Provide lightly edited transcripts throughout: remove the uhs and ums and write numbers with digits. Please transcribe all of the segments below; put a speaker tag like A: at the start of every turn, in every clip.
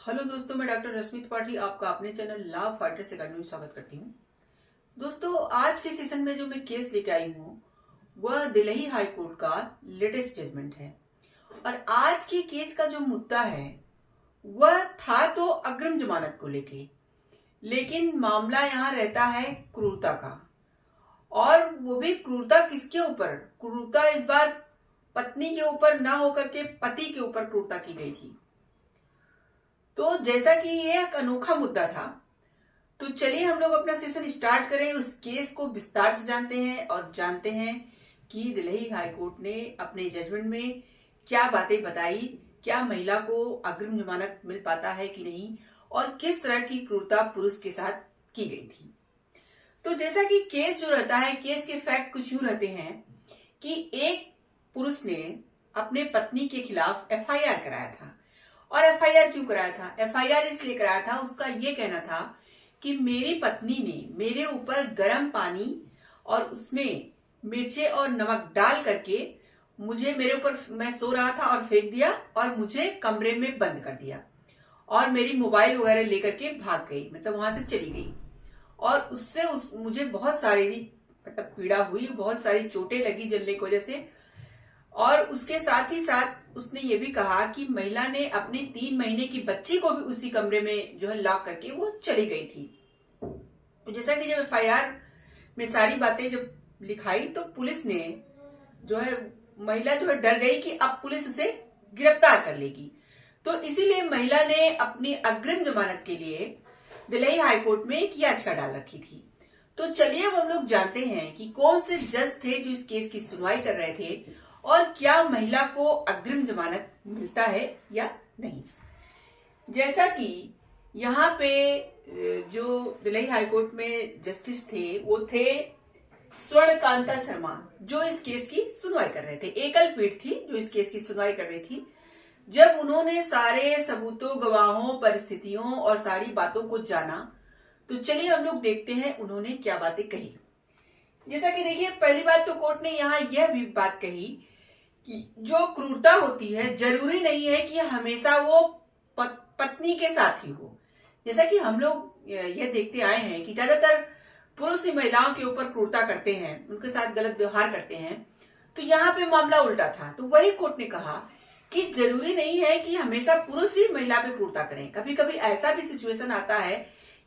A: Hello दोस्तों, मैं doctor रश्मि त्रिपाठी आपका अपने चैनल लव फाइटर्स अकेडमी में स्वागत करती हूँ। दोस्तों, आज के सेशन में जो मैं केस लेके आई हूँ वह दिल्ली हाई कोर्ट का लेटेस्ट जजमेंट है। और आज के केस का जो मुद्दा है वह था तो अग्रिम जमानत को लेके, लेकिन मामला यहाँ रहता है क्रूरता का। और वो भी क्रूरता किसके ऊपर? क्रूरता इस बार पत्नी के ऊपर ना होकर के पति के ऊपर क्रूरता की गई थी। तो जैसा कि ये एक अनोखा मुद्दा था, तो चलिए हम लोग अपना सेशन स्टार्ट करें। उस केस को विस्तार से जानते हैं और जानते हैं कि दिल्ली हाई कोर्ट ने अपने जजमेंट में क्या बातें बताई, क्या महिला को अग्रिम जमानत मिल पाता है कि नहीं, और किस तरह की क्रूरता पुरुष के साथ की गई थी। तो जैसा कि केस जो रहता है, केस के फैक्ट कुछ यूं रहते हैं कि एक पुरुष ने अपने पत्नी के खिलाफ एफआईआर कराया था। और एफआईआर क्यों कराया था? एफआईआर इसलिए कराया था, उसका ये कहना था कि मेरी पत्नी ने मेरे ऊपर गर्म पानी और उसमें मिर्चे और नमक डाल करके मुझे, मेरे ऊपर, मैं सो रहा था और फेंक दिया और मुझे कमरे में बंद कर दिया और मेरी मोबाइल वगैरह लेकर के भाग गई, मतलब वहां से चली गई। और उससे मुझे बहुत शारीरिक मतलब पीड़ा हुई, बहुत सारी चोटें लगी जलने की वजह से। और उसके साथ ही साथ उसने ये भी कहा कि महिला ने अपनी 3 महीने की बच्ची को भी उसी कमरे में जो है लॉक करके वो चली गई थी। तो जैसा कि जब एफआईआर में सारी बातें जब लिखाई तो पुलिस ने जो है, महिला जो है डर गई कि अब पुलिस उसे गिरफ्तार कर लेगी। तो इसीलिए महिला ने अपनी अग्रिम जमानत के लिए दिल्ली हाई कोर्ट में एक याचिका डाल रखी थी। तो चलिए अब हम लोग जानते हैं कि कौन से जज थे जो इस केस की सुनवाई कर रहे थे और क्या महिला को अग्रिम जमानत मिलता है या नहीं। जैसा कि यहाँ पे जो दिल्ली हाई कोर्ट में जस्टिस थे वो थे स्वर्णकांता शर्मा, जो इस केस की सुनवाई कर रहे थे। एकल पीठ थी जो इस केस की सुनवाई कर रही थी। जब उन्होंने सारे सबूतों, गवाहों, परिस्थितियों और सारी बातों को जाना, तो चलिए हम लोग देखते हैं उन्होंने क्या बातें कही। जैसा कि देखिए, पहली बात तो कोर्ट ने यहाँ यह भी बात कही कि जो क्रूरता होती है जरूरी नहीं है कि हमेशा वो पत्नी के साथ ही हो। जैसा कि हम लोग ये देखते आए हैं कि ज्यादातर पुरुष ही महिलाओं के ऊपर क्रूरता करते हैं, उनके साथ गलत व्यवहार करते हैं। तो यहाँ पे मामला उल्टा था। तो वही कोर्ट ने कहा कि जरूरी नहीं है कि हमेशा पुरुष ही महिला पे क्रूरता करें। कभी कभी ऐसा भी सिचुएशन आता है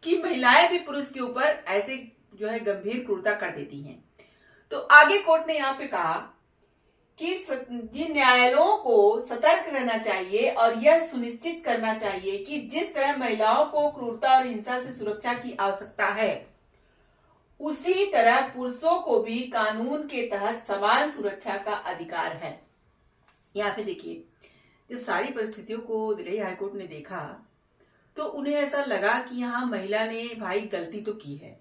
A: कि महिलाएं भी पुरुष के ऊपर ऐसे जो है गंभीर क्रूरता कर देती हैं। तो आगे कोर्ट ने यहाँ पे कहा कि न्यायालयों को सतर्क रहना चाहिए और यह सुनिश्चित करना चाहिए कि जिस तरह महिलाओं को क्रूरता और हिंसा से सुरक्षा की आवश्यकता है, उसी तरह पुरुषों को भी कानून के तहत समान सुरक्षा का अधिकार है। यहाँ पे देखिए, जब सारी परिस्थितियों को दिल्ली हाईकोर्ट ने देखा तो उन्हें ऐसा लगा कि यहाँ महिला ने भाई गलती तो की है।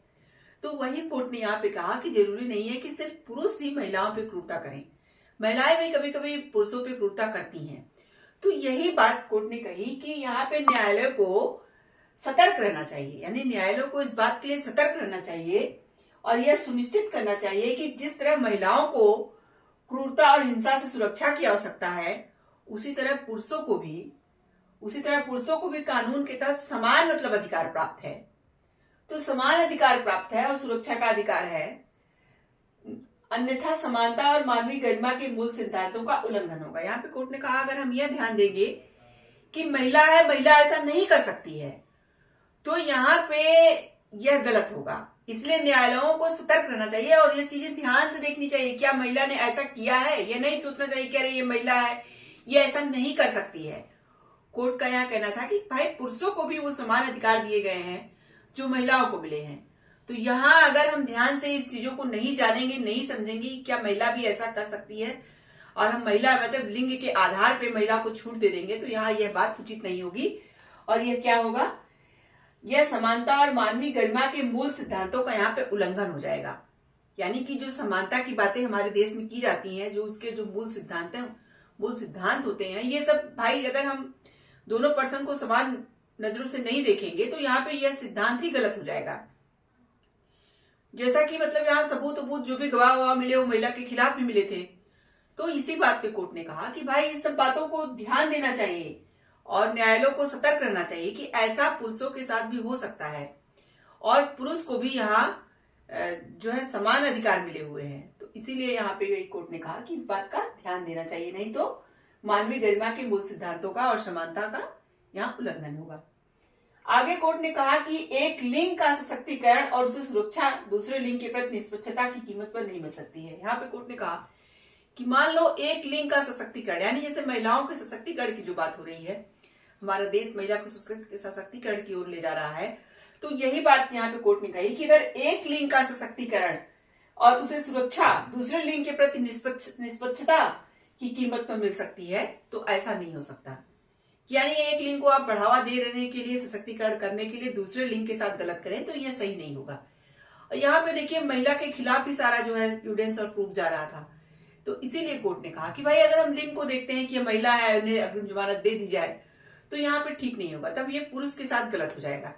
A: तो वही कोर्ट ने यहाँ पे कहा कि जरूरी नहीं है कि सिर्फ पुरुष ही महिलाओं पे क्रूरता करें, महिलाएं भी कभी कभी पुरुषों पे क्रूरता करती हैं। तो यही बात कोर्ट ने कही कि यहाँ पे न्यायालय को सतर्क रहना चाहिए, यानी न्यायालय को इस बात के लिए सतर्क रहना चाहिए और यह सुनिश्चित करना चाहिए कि जिस तरह महिलाओं को क्रूरता और हिंसा से सुरक्षा की आवश्यकता है, उसी तरह पुरुषों को भी कानून के तहत समान मतलब अधिकार प्राप्त है। तो समान अधिकार प्राप्त है और सुरक्षा का अधिकार है, अन्यथा समानता और मानवीय गरिमा के मूल सिद्धांतों का उल्लंघन होगा। यहाँ पे कोर्ट ने कहा अगर हम यह ध्यान देंगे कि महिला है, महिला ऐसा नहीं कर सकती है, तो यहाँ पे यह गलत होगा। इसलिए न्यायालयों को सतर्क रहना चाहिए और ये चीजें ध्यान से देखनी चाहिए। क्या महिला ने ऐसा किया है? ये नहीं सोचना चाहिए कि अरे ये महिला है, ये ऐसा नहीं कर सकती है। कोर्ट का यहाँ कहना था कि भाई पुरुषों को भी वो समान अधिकार दिए गए हैं जो महिलाओं को मिले हैं। तो यहाँ अगर हम ध्यान से इस चीजों को नहीं जानेंगे, नहीं समझेंगे क्या महिला भी ऐसा कर सकती है, और हम महिला मतलब लिंग के आधार पे महिला को छूट दे देंगे, तो यहाँ यह बात उचित नहीं होगी। और यह क्या होगा? यह समानता और मानवीय गरिमा के मूल सिद्धांतों का यहाँ पे उल्लंघन हो जाएगा। यानी कि जो समानता की बातें हमारे देश में की जाती हैं, जो उसके जो मूल सिद्धांत होते हैं, ये सब भाई अगर हम दोनों पर्सन को समान नजरों से नहीं देखेंगे तो यहाँ पे यह सिद्धांत ही गलत हो जाएगा। जैसा कि मतलब यहाँ सबूत जो भी गवाह मिले वो महिला के खिलाफ भी मिले थे। तो इसी बात पे कोर्ट ने कहा कि भाई इस सब बातों को ध्यान देना चाहिए और न्यायालयों को सतर्क रहना चाहिए कि ऐसा पुरुषों के साथ भी हो सकता है और पुरुष को भी यहाँ जो है समान अधिकार मिले हुए हैं। तो इसीलिए यहाँ पे यही कोर्ट ने कहा कि इस बात का ध्यान देना चाहिए, नहीं तो मानवीय गरिमा के मूल सिद्धांतों का और समानता का यहाँ उल्लंघन होगा। आगे कोर्ट ने कहा कि एक लिंग का सशक्तिकरण और उसे सुरक्षा दूसरे लिंग के प्रति निष्पक्षता की कीमत पर नहीं मिल सकती है। यहाँ पे कोर्ट ने कहा कि मान लो एक लिंग का सशक्तिकरण, यानी जैसे महिलाओं के सशक्तिकरण की जो बात हो रही है, हमारा देश महिला को सशक्तिकरण की ओर ले जा रहा है, तो यही बात यहाँ पे कोर्ट ने कही कि अगर एक लिंग का सशक्तिकरण और उसे सुरक्षा दूसरे लिंग के प्रति निष्पक्षता की कीमत पर मिल सकती है तो ऐसा नहीं हो सकता। यानी एक लिंग को आप बढ़ावा दे रहने के लिए, सशक्तिकरण करने के लिए दूसरे लिंग के साथ गलत करें तो यह सही नहीं होगा। और यहाँ पे देखिए महिला के खिलाफ ही सारा जो है एविडेंस और प्रूफ जा रहा था। तो इसीलिए कोर्ट ने कहा कि भाई अगर हम लिंग को देखते हैं कि महिला है, उन्हें अग्रिम जमानत दे दी जाए तो यहाँ पे ठीक नहीं होगा, तब ये पुरुष के साथ गलत हो जाएगा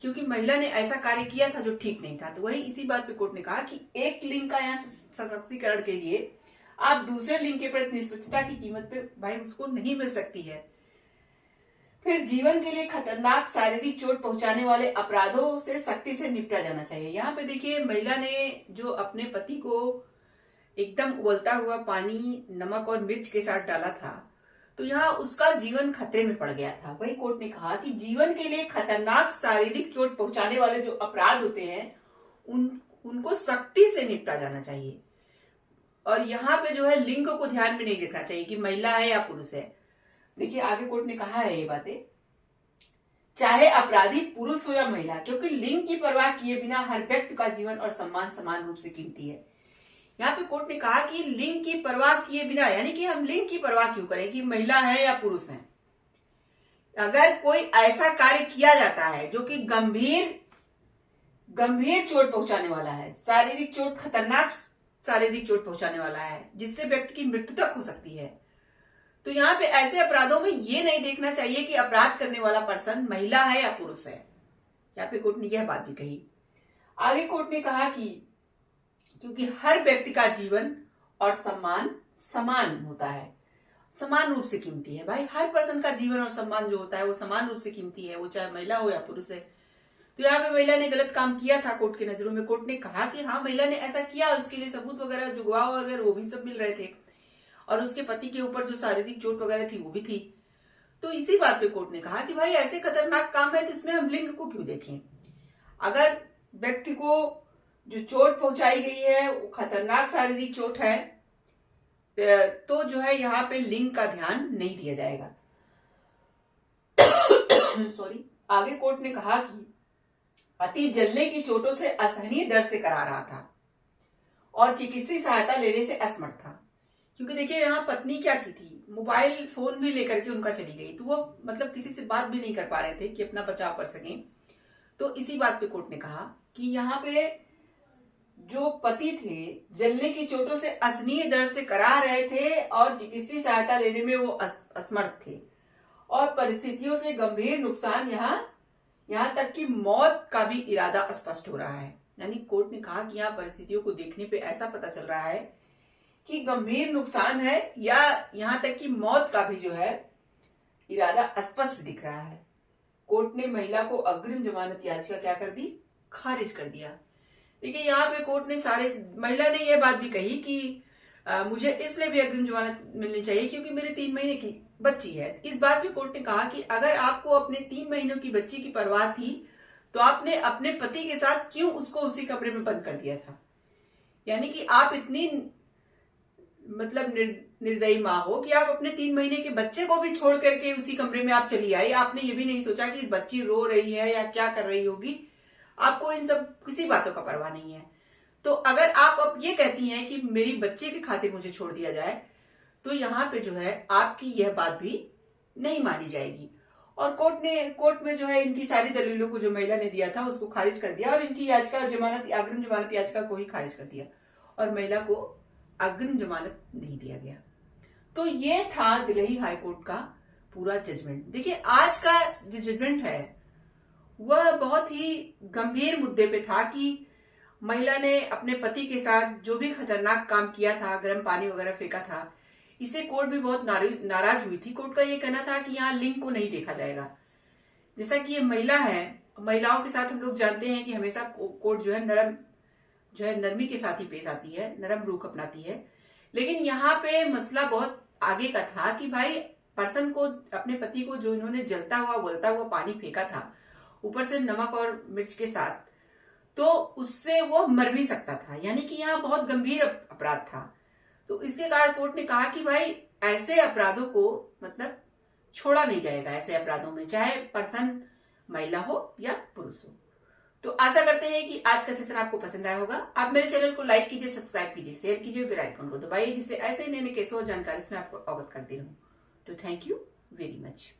A: क्योंकि महिला ने ऐसा कार्य किया था जो ठीक नहीं था। तो वही इसी बात पे कोर्ट ने कहा कि एक लिंग का यहाँ सशक्तिकरण के लिए आप दूसरे लिंग के प्रति निष्पक्षता की कीमत पे भाई उसको नहीं मिल सकती है। फिर जीवन के लिए खतरनाक शारीरिक चोट पहुंचाने वाले अपराधों से सख्ती से निपटा जाना चाहिए। यहाँ पे देखिए महिला ने जो अपने पति को एकदम उबलता हुआ पानी, नमक और मिर्च के साथ डाला था, तो यहाँ उसका जीवन खतरे में पड़ गया था। वही कोर्ट ने कहा कि जीवन के लिए खतरनाक शारीरिक चोट पहुंचाने वाले जो अपराध होते हैं उनको सख्ती से निपटा जाना चाहिए। और यहाँ पे जो है लिंग को ध्यान में नहीं देखना चाहिए कि महिला है या पुरुष है। देखिए आगे कोर्ट ने कहा है ये बातें, चाहे अपराधी पुरुष हो या महिला, क्योंकि लिंग की परवाह किए बिना हर व्यक्ति का जीवन और सम्मान समान रूप से कीमती है। यहाँ पे कोर्ट ने कहा कि लिंग की परवाह किए बिना, यानी कि हम लिंग की परवाह क्यों करें कि महिला है या पुरुष है। अगर कोई ऐसा कार्य किया जाता है जो कि गंभीर चोट पहुंचाने वाला है, शारीरिक चोट, खतरनाक शारीरिक चोट पहुंचाने वाला है जिससे व्यक्ति की मृत्यु तक हो सकती है, तो यहाँ पे ऐसे अपराधों में ये नहीं देखना चाहिए कि अपराध करने वाला पर्सन महिला है या पुरुष है। यहाँ पे कोर्ट ने यह बात भी कही। आगे कोर्ट ने कहा कि क्योंकि हर व्यक्ति का जीवन और सम्मान समान होता है, समान रूप से कीमती है। भाई हर पर्सन का जीवन और सम्मान जो होता है वो समान रूप से कीमती है, वो चाहे महिला हो या पुरुष है। तो यहाँ पे महिला ने गलत काम किया था कोर्ट की नजरों में। कोर्ट ने कहा कि हाँ महिला ने ऐसा किया, उसके लिए सबूत वगैरह, जो गवाह वगैरह वो भी सब मिल रहे थे और उसके पति के ऊपर जो शारीरिक चोट वगैरह थी वो भी थी। तो इसी बात पे कोर्ट ने कहा कि भाई ऐसे खतरनाक काम है तो इसमें हम लिंग को क्यों देखें। अगर व्यक्ति को जो चोट पहुंचाई गई है वो खतरनाक शारीरिक चोट है तो जो है यहाँ पे लिंग का ध्यान नहीं दिया जाएगा। सॉरी। आगे कोर्ट ने कहा कि पति जलने की चोटों से असहनीय दर्द से करा रहा था और चिकित्सीय सहायता लेने से असमर्थ था। क्योंकि देखिए यहाँ पत्नी क्या की थी, मोबाइल फोन भी लेकर के उनका चली गई, तो वो मतलब किसी से बात भी नहीं कर पा रहे थे कि अपना बचाव कर सकें। तो इसी बात पे कोर्ट ने कहा कि यहाँ पे जो पति थे जलने की चोटों से असहनीय दर्द से करा रहे थे और चिकित्सीय सहायता लेने में वो असमर्थ थे और परिस्थितियों से गंभीर नुकसान, यहाँ तक कि मौत का भी इरादा स्पष्ट हो रहा है। यानी कोर्ट ने कहा कि यहाँ परिस्थितियों को देखने पे ऐसा पता चल रहा है कि गंभीर नुकसान है या यहाँ तक कि मौत का भी जो है इरादा स्पष्ट दिख रहा है। कोर्ट ने महिला को अग्रिम जमानत याचिका क्या कर दी, खारिज कर दिया। देखिए यहाँ पे कोर्ट ने महिला ने यह बात भी कही कि मुझे इसलिए भी अग्रिम जमानत मिलनी चाहिए क्योंकि मेरे 3 महीने की बच्ची है। इस बात पे कोर्ट ने कहा कि अगर आपको अपने 3 महीनों की बच्ची की परवाह थी तो आपने अपने पति के साथ क्यों उसको उसी कमरे में बंद कर दिया था। यानी कि आप इतनी मतलब निर्दयी माँ हो कि आप अपने 3 महीने के बच्चे को भी छोड़ करके उसी कमरे में आप चली आई। आपने ये भी नहीं सोचा कि बच्ची रो रही है या क्या कर रही होगी, आपको इन सब किसी बातों का परवाह नहीं है। तो अगर आप अब ये कहती हैं कि मेरी बच्चे की खातिर मुझे छोड़ दिया जाए तो यहाँ पे जो है आपकी यह बात भी नहीं मानी जाएगी। और कोर्ट में जो है इनकी सारी दलीलों को जो महिला ने दिया था उसको खारिज कर दिया और इनकी याचिका अग्रिम जमानत याचिका को ही खारिज कर दिया और महिला को अग्रिम जमानत नहीं दिया गया। तो ये था दिल्ली हाई कोर्ट का पूरा जजमेंट। देखिए आज का जो जजमेंट है वह बहुत ही गंभीर मुद्दे पे था कि महिला ने अपने पति के साथ जो भी खतरनाक काम किया था, गर्म पानी वगैरह फेंका था, इससे कोर्ट भी बहुत नाराज हुई थी। कोर्ट का ये कहना था कि यहाँ लिंग को नहीं देखा जाएगा। जैसा कि ये महिला है, महिलाओं के साथ हम लोग जानते हैं कि हमेशा कोर्ट जो है नरमी के साथ ही पेश आती है, नरम रुख अपनाती है। लेकिन यहाँ पे मसला बहुत आगे का था कि भाई पर्सन को, अपने पति को जो इन्होंने जलता हुआ उबलता हुआ पानी फेंका था, ऊपर से नमक और मिर्च के साथ, तो उससे वो मर भी सकता था। यानी कि यहाँ बहुत गंभीर अपराध था। तो इसके कारण कोर्ट ने कहा कि भाई ऐसे अपराधों को मतलब छोड़ा नहीं जाएगा, ऐसे अपराधों में चाहे पर्सन महिला हो या पुरुष हो। तो आशा करते हैं कि आज का सेशन आपको पसंद आया होगा। आप मेरे चैनल को लाइक कीजिए, सब्सक्राइब कीजिए, शेयर कीजिए, बेल आइकन को दबाइए, जिससे ऐसे ही नए नए केसों और जानकारी इसमें आपको अवगत करती रहूं। तो थैंक यू वेरी मच।